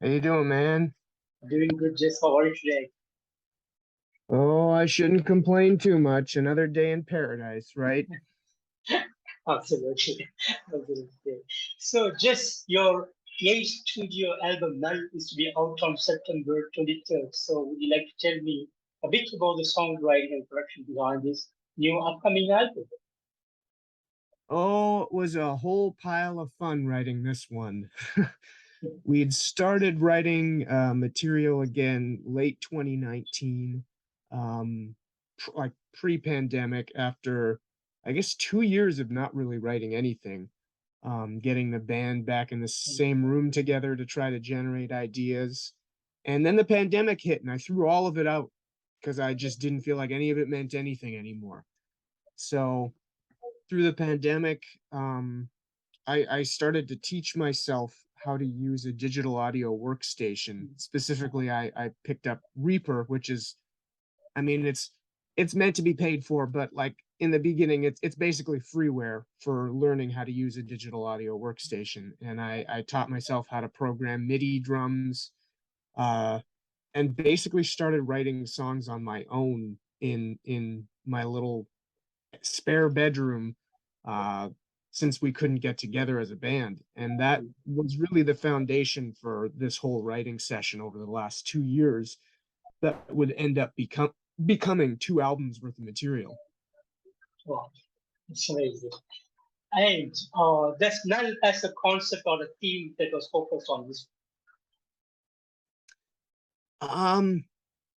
How you doing, man? Doing good, Jess. How are you today? Oh, I shouldn't complain too much. Another day in paradise, right? Absolutely. Absolutely. So, Jess, your eighth studio album Null is to be out on September 23rd. So, would you like to tell me a bit about the songwriting and production behind this new upcoming album? Oh, it was a whole pile of fun writing this one. We'd started writing material again late 2019, like pre-pandemic, after I guess 2 years of not really writing anything. Getting the band back in the same room together to try to generate ideas. And then the pandemic hit, and I threw all of it out because I just didn't feel like any of it meant anything anymore. So through the pandemic, I started to teach myself how to use a digital audio workstation. Specifically, I picked up Reaper, which is, I mean, it's meant to be paid for, but like in the beginning, it's basically freeware for learning how to use a digital audio workstation. And I taught myself how to program MIDI drums, uh, and basically started writing songs on my own in my little spare bedroom, uh, since we couldn't get together as a band. And that was really the foundation for this whole writing session over the last 2 years that would end up becoming two albums worth of material. Wow, it's amazing. And does Null as a concept or a theme that was focused on this? Um,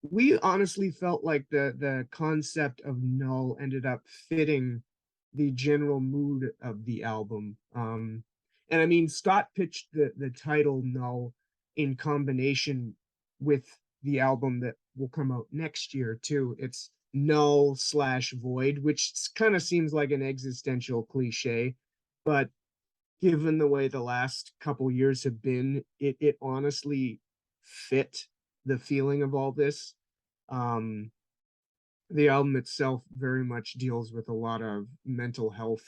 we honestly felt like the concept of Null ended up fitting the general mood of the album. And I mean, Scott pitched the title Null in combination with the album that will come out next year too. It's Null slash Void, which kind of seems like an existential cliche, but given the way the last couple years have been, it honestly fit the feeling of all this. Um, the album itself very much deals with a lot of mental health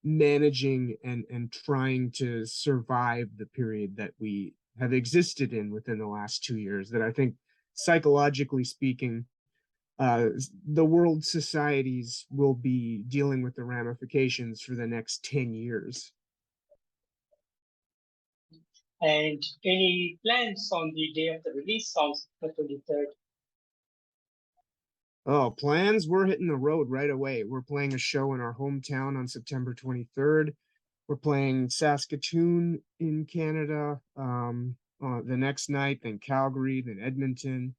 managing and trying to survive the period that we have existed in within the last 2 years, that I think psychologically speaking, the world societies will be dealing with the ramifications for the next 10 years. And any plans on the day of the release on September 23rd? Oh, plans? We're hitting the road right away. We're playing a show in our hometown on September 23rd. We're playing Saskatoon in Canada the next night, then Calgary, then Edmonton.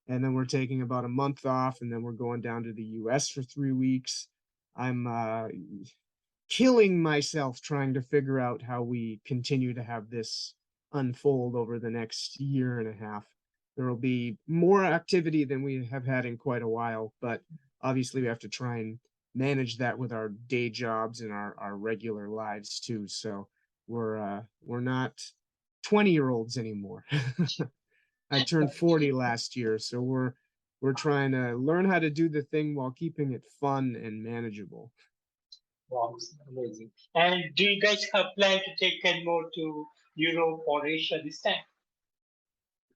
And then we're taking about a month off, and then we're going down to the US for 3 weeks. I'm killing myself trying to figure out how we continue to have this unfold over the next year and a half. There will be more activity than we have had in quite a while, but obviously we have to try and manage that with our day jobs and our regular lives too. So we're not 20-year-olds anymore. I turned 40 last year, so we're trying to learn how to do the thing while keeping it fun and manageable. Wow, amazing. And do you guys have planned to take any more to Europe or Asia this time?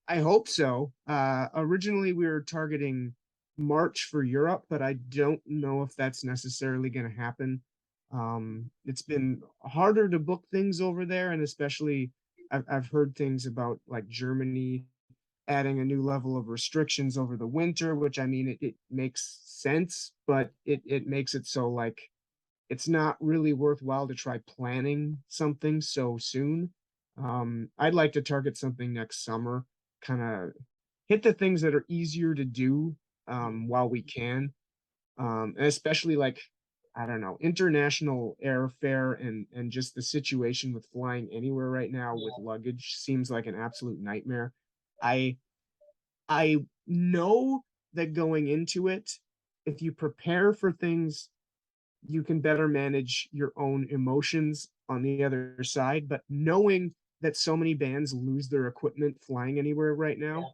I hope so. Originally, we were targeting March for Europe, but I don't know if that's necessarily going to happen. It's been harder to book things over there, and especially I've heard things about like Germany adding a new level of restrictions over the winter, which I mean, it makes sense, but it makes it so like it's not really worthwhile to try planning something so soon. I'd like to target something next summer, kind of hit the things that are easier to do while we can. And especially like, I don't know, international airfare and just the situation with flying anywhere right now with luggage seems like an absolute nightmare. I I know that going into it, if you prepare for things, you can better manage your own emotions on the other side. But knowing that so many bands lose their equipment flying anywhere right now,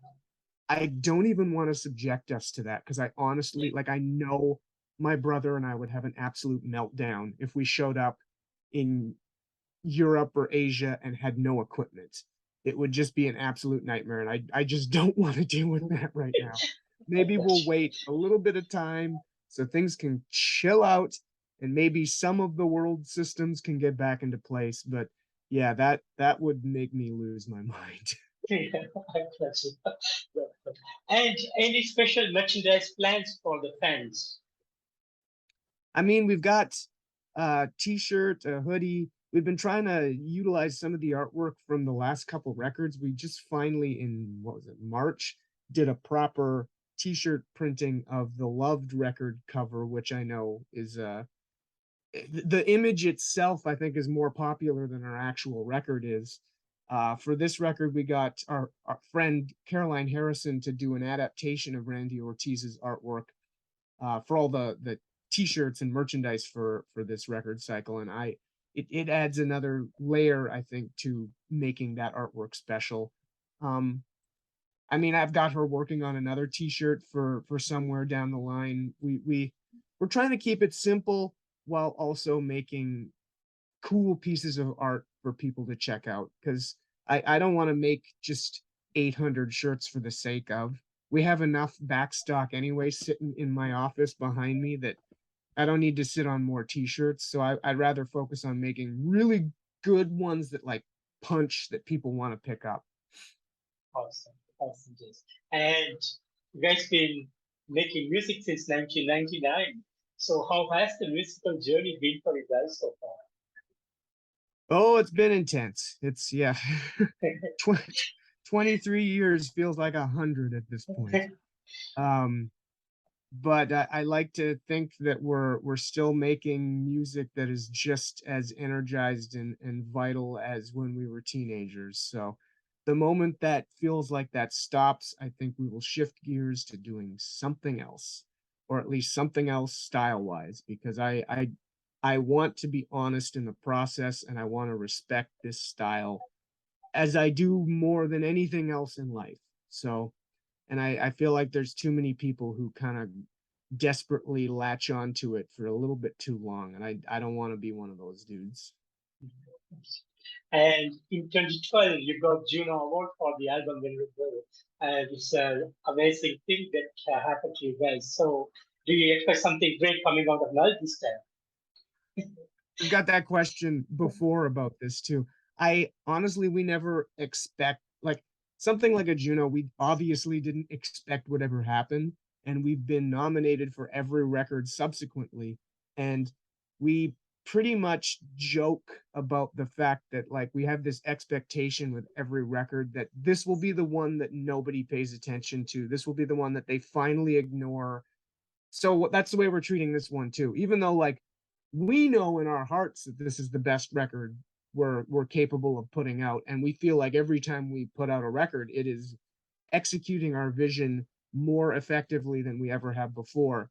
I don't even want to subject us to that, because I honestly, like, I know my brother and I would have an absolute meltdown if we showed up in Europe or Asia and had no equipment. it would just be an absolute nightmare. And I just don't want to deal with that right now. I Maybe got we'll you. wait a little bit of time so things can chill out and maybe some of the world systems can get back into place. But yeah, that would make me lose my mind. Yeah, I got you. And any special merchandise plans for the fans? I mean, we've got a t-shirt, a hoodie. We've been trying to utilize some of the artwork from the last couple records. We just finally in what was it, March, did a proper t-shirt printing of the Loved record cover, which I know is the image itself, I think, is more popular than our actual record is. For this record, we got our friend Caroline Harrison to do an adaptation of Randy Ortiz's artwork for all the t-shirts and merchandise for this record cycle, and it adds another layer, I think, to making that artwork special. I mean, I've got her working on another t-shirt for somewhere down the line. We're trying to keep it simple while also making cool pieces of art for people to check out, because I don't want to make just 800 shirts for the sake of. We have enough backstock anyway sitting in my office behind me that I don't need to sit on more t-shirts. So I'd rather focus on making really good ones that like punch that people want to pick up. Awesome, awesome, Jess. And you guys been making music since 1999. So how has the musical journey been for you guys so far? Oh, it's been intense. It's yeah. 23 years feels like 100 at this point. Um, but I like to think that we're still making music that is just as energized and vital as when we were teenagers. So the moment that feels like that stops, I think we will shift gears to doing something else, or at least something else style wise, because I want to be honest in the process and I want to respect this style as I do more than anything else in life. So, and I feel like there's too many people who kind of desperately latch onto it for a little bit too long. And I don't want to be one of those dudes. And in 2012, you got Juno Award for the album When We Go. And it's an amazing thing that happened to you guys. So do you expect something great coming out of Null this time? We've got that question before about this too. I honestly, we never expect like something like a Juno. We obviously didn't expect would ever happen, and we've been nominated for every record subsequently. And we pretty much joke about the fact that like we have this expectation with every record that this will be the one that nobody pays attention to. This will be the one that they finally ignore. So that's the way we're treating this one too, even though like we know in our hearts that this is the best record we're capable of putting out, and we feel like every time we put out a record it is executing our vision more effectively than we ever have before.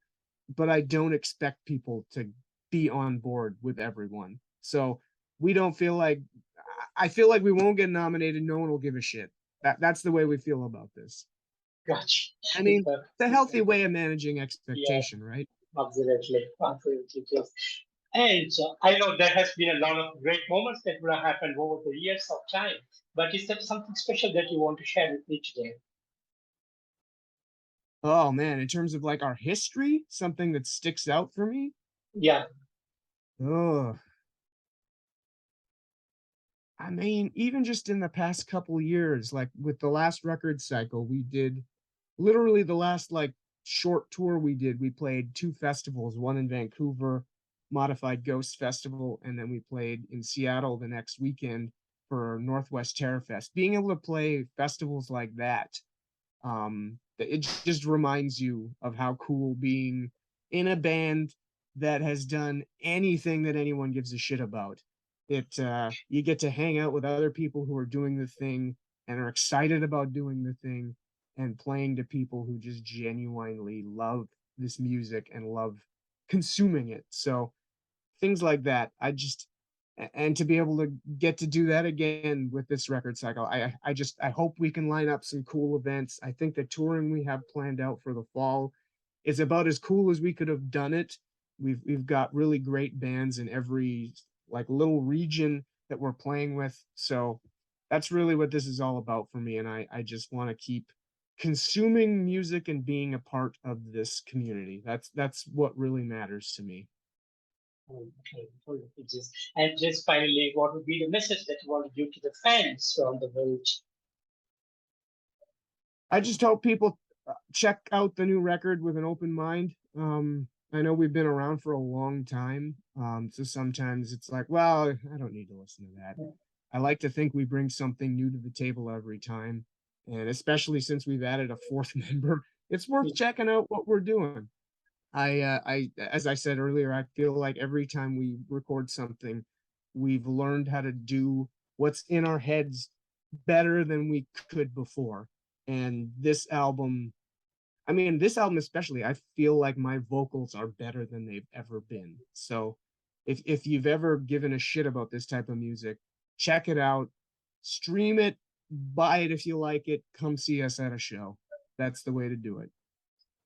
But I don't expect people to be on board with everyone, so we don't feel like, I feel like we won't get nominated, no one will give a shit. That's the way we feel about this. Gotcha. I mean, Uh, it's a healthy way of managing yeah, expectation, right? absolutely. Absolutely. Yes. And I know there has been a lot of great moments that would have happened over the years of time. But is there something special that you want to share with me today? Oh man, in terms of like our history, something that sticks out for me. Yeah. Oh, I mean, even just in the past couple years, like with the last record cycle, we did literally the last like short tour we did. We played two festivals, one in Vancouver, Modified Ghost Festival, and then we played in Seattle the next weekend for Northwest Terror Fest. Being able to play festivals like that, it just reminds you of how cool being in a band that has done anything that anyone gives a shit about. You get to hang out with other people who are doing the thing and are excited about doing the thing and playing to people who just genuinely love this music and love consuming it. So things like that, and to be able to get to do that again with this record cycle, I hope we can line up some cool events. I think the touring we have planned out for the fall is about as cool as we could have done it. We've got really great bands in every like little region that we're playing with. So that's really what this is all about for me. And I just want to keep consuming music and being a part of this community. That's what really matters to me. Okay, and just finally, what would be the message that you want to give to the fans around the world? I just hope people check out the new record with an open mind. I know we've been around for a long time, so sometimes it's like, well, I don't need to listen to that. I like to think we bring something new to the table every time, and especially since we've added a fourth member, it's worth checking out what we're doing. As I said earlier, I feel like every time we record something, we've learned how to do what's in our heads better than we could before. And this album, I mean, this album especially, I feel like my vocals are better than they've ever been. So if you've ever given a shit about this type of music, check it out, stream it, buy it if you like it, come see us at a show. That's the way to do it.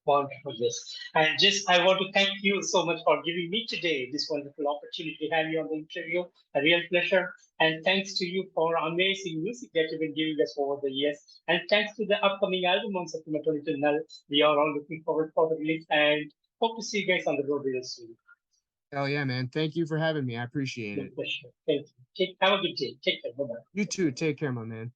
Wonderful, yes. And just I want to thank you so much for giving me today this wonderful opportunity to have you on the interview. A real pleasure. And thanks to you for amazing music that you've been giving us over the years. And thanks to the upcoming album on September 22 Null. We are all looking forward for the release and hope to see you guys on the road real soon. Hell yeah, man. Thank you for having me. I appreciate it. Pleasure. Thank you. Have a good day. Take care. Bye-bye. You too. Take care, my man.